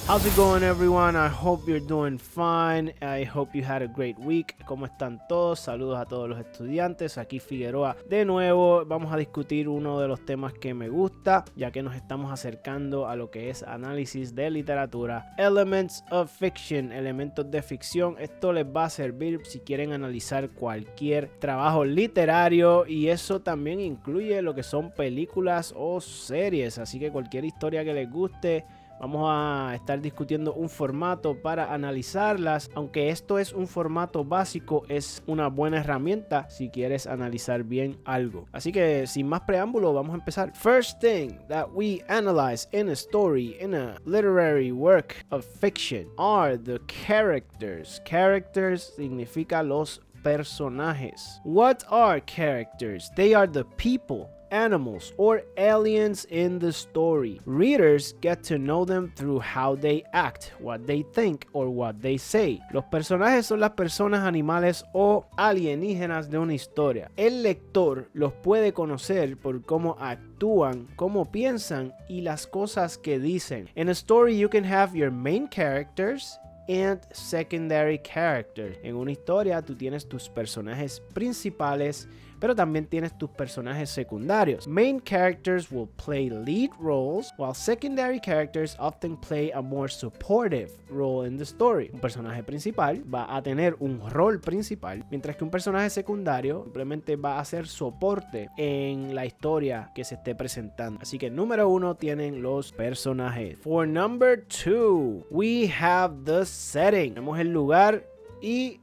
How's it going, everyone? I hope you're doing fine. I hope you had a great week. ¿Cómo están todos? Saludos a todos los estudiantes. Aquí Figueroa de nuevo. Vamos a discutir uno de los temas que me gusta, ya que nos estamos acercando a lo que es análisis de literatura. Elements of Fiction, elementos de ficción. Esto les va a servir si quieren analizar cualquier trabajo literario, y eso también incluye lo que son películas o series. Así que cualquier historia que les guste, vamos a estar discutiendo un formato para analizarlas. Aunque esto es un formato básico, es una buena herramienta si quieres analizar bien algo. Así que sin más preámbulo, vamos a empezar. First thing that we analyze in a story, in a literary work of fiction, are the characters. Characters significa los personajes. What are characters? They are the people, animals, or aliens in the story. Readers get to know them through how they act, what they think, or what they say. Los personajes son las personas, animales o alienígenas de una historia. El lector los puede conocer por cómo actúan, cómo piensan y las cosas que dicen. In a story, you can have your main characters and secondary characters. En una historia tú tienes tus personajes principales, pero también tienes tus personajes secundarios. Main characters will play lead roles, while secondary characters often play a more supportive role in the story. Un personaje principal va a tener un rol principal, mientras que un personaje secundario simplemente va a hacer soporte en la historia que se esté presentando. Así que número 1 tienen los personajes. For number 2, we have the setting. Tenemos el lugar y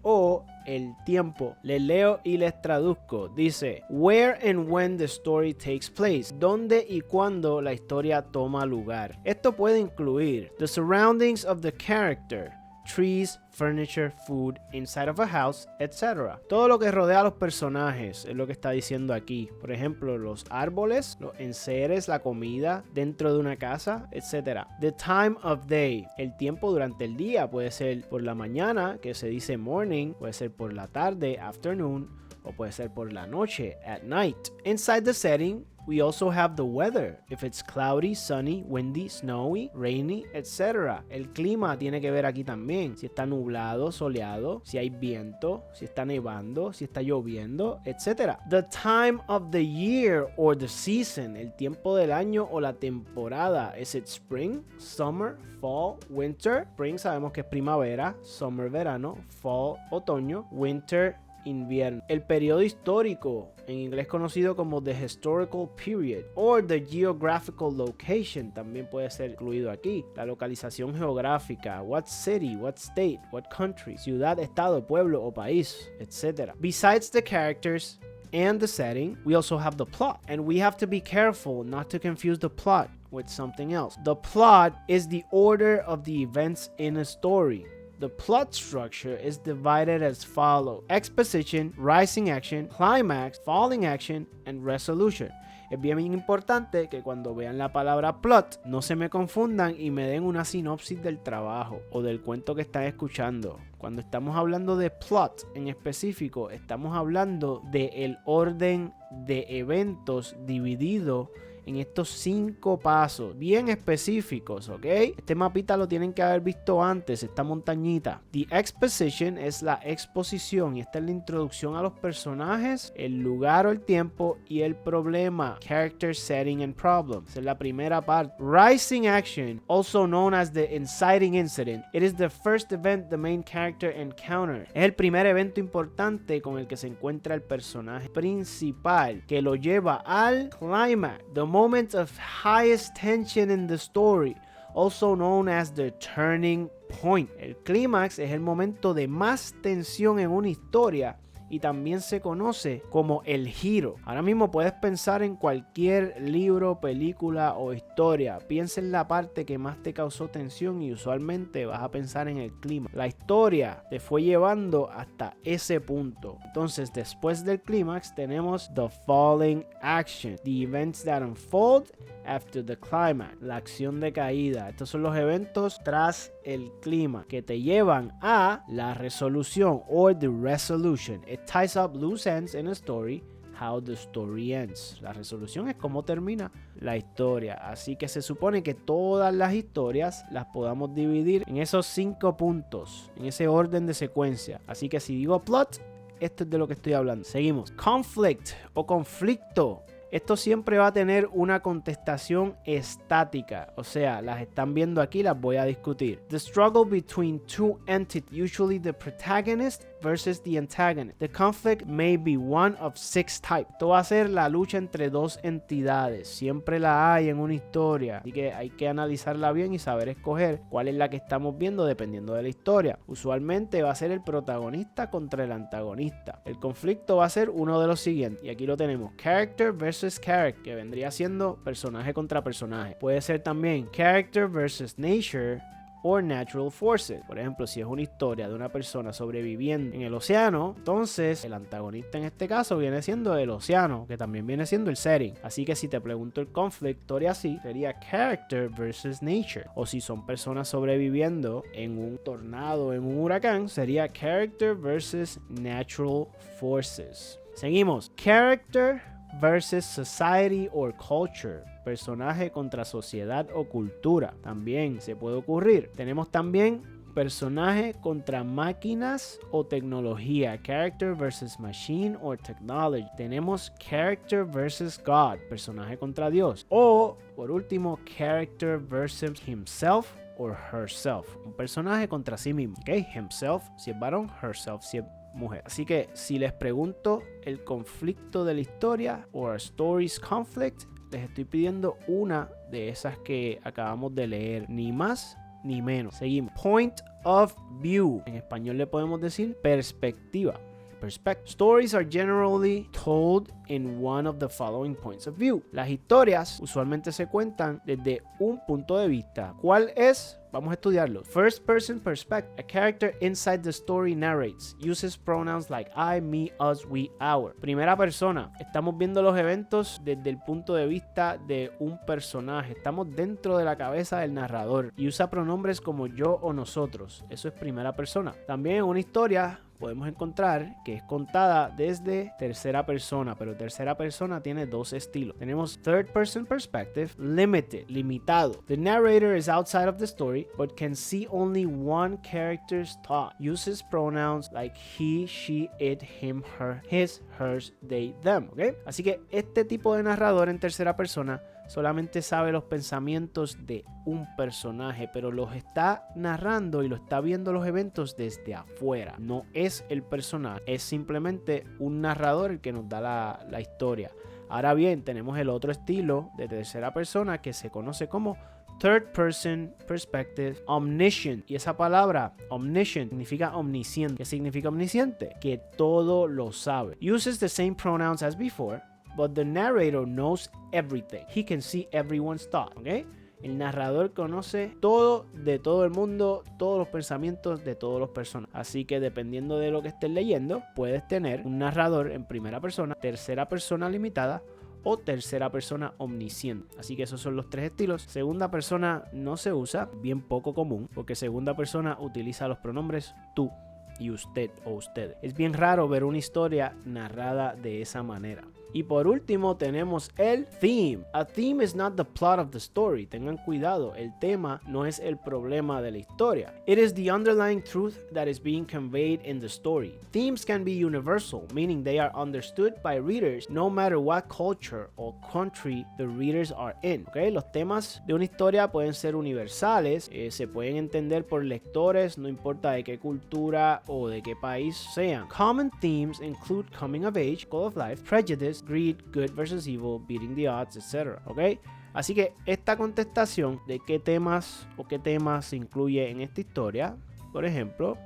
/o el tiempo. Les leo y les traduzco. Dice: where and when the story takes place. Dónde y cuándo la historia toma lugar. Esto puede incluir the surroundings of the character, trees, furniture, food, inside of a house, etc. Todo lo que rodea a los personajes es lo que está diciendo aquí. Por ejemplo, los árboles, los enseres, la comida, dentro de una casa, etc. The time of day, el tiempo durante el día. Puede ser por la mañana, que se dice morning, puede ser por la tarde, afternoon, o puede ser por la noche, at night. Inside the setting, we also have the weather, if it's cloudy, sunny, windy, snowy, rainy, etc. El clima tiene que ver aquí también. Si está nublado, soleado, si hay viento, si está nevando, si está lloviendo, etc. The time of the year or the season, el tiempo del año o la temporada. Is it spring, summer, fall, winter? Spring sabemos que es primavera, summer verano, fall otoño, winter invierno. El periodo histórico, en inglés conocido como the historical period, or the geographical location, también puede ser incluido aquí. La localización geográfica, what city, what state, what country, ciudad, estado, pueblo o país, etc. Besides the characters and the setting, we also have the plot, and we have to be careful not to confuse the plot with something else. The plot is the order of the events in a story. The plot structure is divided as follows: exposition, rising action, climax, falling action, and resolution. Es bien importante que cuando vean la palabra plot no se me confundan y me den una sinopsis del trabajo o del cuento que están escuchando. Cuando estamos hablando de plot en específico, estamos hablando del orden de eventos dividido en estos 5 pasos bien específicos, ¿ok? Este mapita lo tienen que haber visto antes, esta montañita. The exposition es la exposición y esta es la introducción a los personajes, el lugar o el tiempo y el problema. Character, setting and problem. Esa es la primera parte. Rising action, also known as the inciting incident. It is the first event the main character encounters. Es el primer evento importante con el que se encuentra el personaje principal, que lo lleva al climax. The moment of highest tension in the story, also known as the turning point. El clímax es el momento de más tensión en una historia y también se conoce como el giro. Ahora mismo puedes pensar en cualquier libro, película o historia. Piensa en la parte que más te causó tensión y usualmente vas a pensar en el clima. La historia te fue llevando hasta ese punto. Entonces, después del clímax tenemos the falling action, the events that unfold after the climax, la acción de caída. Estos son los eventos tras el clima que te llevan a la resolución or the resolution. It ties up loose ends in a story, how the story ends. La resolución es cómo termina la historia. Así que se supone que todas las historias las podamos dividir en esos 5 puntos, en ese orden de secuencia. Así que si digo plot, esto es de lo que estoy hablando. Seguimos. Conflict o conflicto. Esto siempre va a tener una contestación estática, o sea, las están viendo aquí, las voy a discutir. The struggle between two entities, usually the protagonist versus the antagonist. The conflict may be one of 6 types. Esto va a ser la lucha entre dos entidades, siempre la hay en una historia, así que hay que analizarla bien y saber escoger cuál es la que estamos viendo dependiendo de la historia. Usualmente va a ser el protagonista contra el antagonista. El conflicto va a ser uno de los siguientes, y aquí lo tenemos: character versus character, que vendría siendo personaje contra personaje. Puede ser también character versus nature o natural forces. Por ejemplo, si es una historia de una persona sobreviviendo en el océano, entonces el antagonista en este caso viene siendo el océano, que también viene siendo el setting. Así que si te pregunto el conflict, historia así, sería character versus nature. O si son personas sobreviviendo en un tornado, en un huracán, sería character versus natural forces. Seguimos. Character versus society or culture. Personaje contra sociedad o cultura. También se puede ocurrir. Tenemos también personaje contra máquinas o tecnología. Character versus machine or technology. Tenemos character versus God. Personaje contra Dios. O, por último, character versus himself or herself. Un personaje contra sí mismo. ¿Ok? Himself si es varón, herself si es mujer. Así que si les pregunto el conflicto de la historia o a story's conflict, les estoy pidiendo una de esas que acabamos de leer, ni más ni menos. Seguimos. Point of view. En español le podemos decir perspectiva. Perspective. Stories are generally told in one of the following points of view. Las historias usualmente se cuentan desde un punto de vista. ¿Cuál es? Vamos a estudiarlo. First person perspective. A character inside the story narrates. Uses pronouns like I, me, us, we, our. Primera persona. Estamos viendo los eventos desde el punto de vista de un personaje. Estamos dentro de la cabeza del narrador. Y usa pronombres como yo o nosotros. Eso es primera persona. También en una historia podemos encontrar que es contada desde tercera persona, pero tercera persona tiene dos estilos. Tenemos third person perspective, limited, limitado. The narrator is outside of the story but can see only one character's thought. Uses pronouns like he, she, it, him, her, his, hers, they, them. ¿Okay? Así que este tipo de narrador en tercera persona solamente sabe los pensamientos de un personaje, pero los está narrando y lo está viendo los eventos desde afuera. No es el personaje, es simplemente un narrador el que nos da la historia. Ahora bien, tenemos el otro estilo de tercera persona que se conoce como third person perspective, omniscient. Y esa palabra omniscient significa omnisciente. ¿Qué significa omnisciente? Que todo lo sabe. Uses the same pronouns as before, but the narrator knows everything. He can see everyone's thought. ¿Okay? El narrador conoce todo de todo el mundo, todos los pensamientos de todas las personas. Así que dependiendo de lo que estés leyendo, puedes tener un narrador en primera persona, tercera persona limitada o tercera persona omnisciente. Así que esos son los 3 estilos. Segunda persona no se usa, bien poco común, porque segunda persona utiliza los pronombres tú y usted o ustedes. Es bien raro ver una historia narrada de esa manera. Y por último tenemos el theme. A theme is not the plot of the story. Tengan cuidado, el tema no es el problema de la historia. It is the underlying truth that is being conveyed in the story. Themes can be universal, meaning they are understood by readers no matter what culture or country the readers are in. ¿Okay? Los temas de una historia pueden ser universales, se pueden entender por lectores, no importa de qué cultura o de qué país sean. Common themes include coming of age, goal of life, prejudice, greed, good versus evil, beating the odds, etc. ¿Ok? Así que esta contestación de qué temas o qué temas se incluye en esta historia, por ejemplo,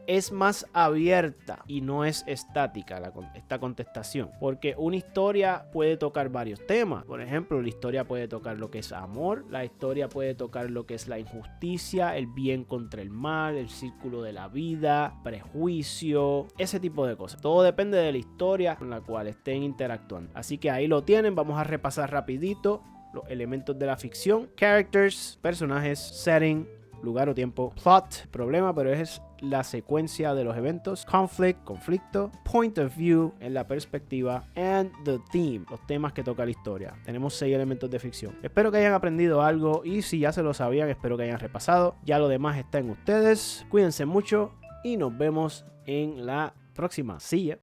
es más abierta y no es estática esta contestación, porque una historia puede tocar varios temas. Por ejemplo, la historia puede tocar lo que es amor, la historia puede tocar lo que es la injusticia, el bien contra el mal, el círculo de la vida, prejuicio, ese tipo de cosas. Todo depende de la historia con la cual estén interactuando. Así que ahí lo tienen, vamos a repasar rapidito los elementos de la ficción: characters, personajes, setting, lugar o tiempo, plot, problema, pero es la secuencia de los eventos, conflicto, point of view, en la perspectiva, and the theme, los temas que toca la historia. Tenemos 6 elementos de ficción. Espero que hayan aprendido algo y si ya se lo sabían, espero que hayan repasado. Ya lo demás está en ustedes. Cuídense mucho y nos vemos en la próxima. See ya.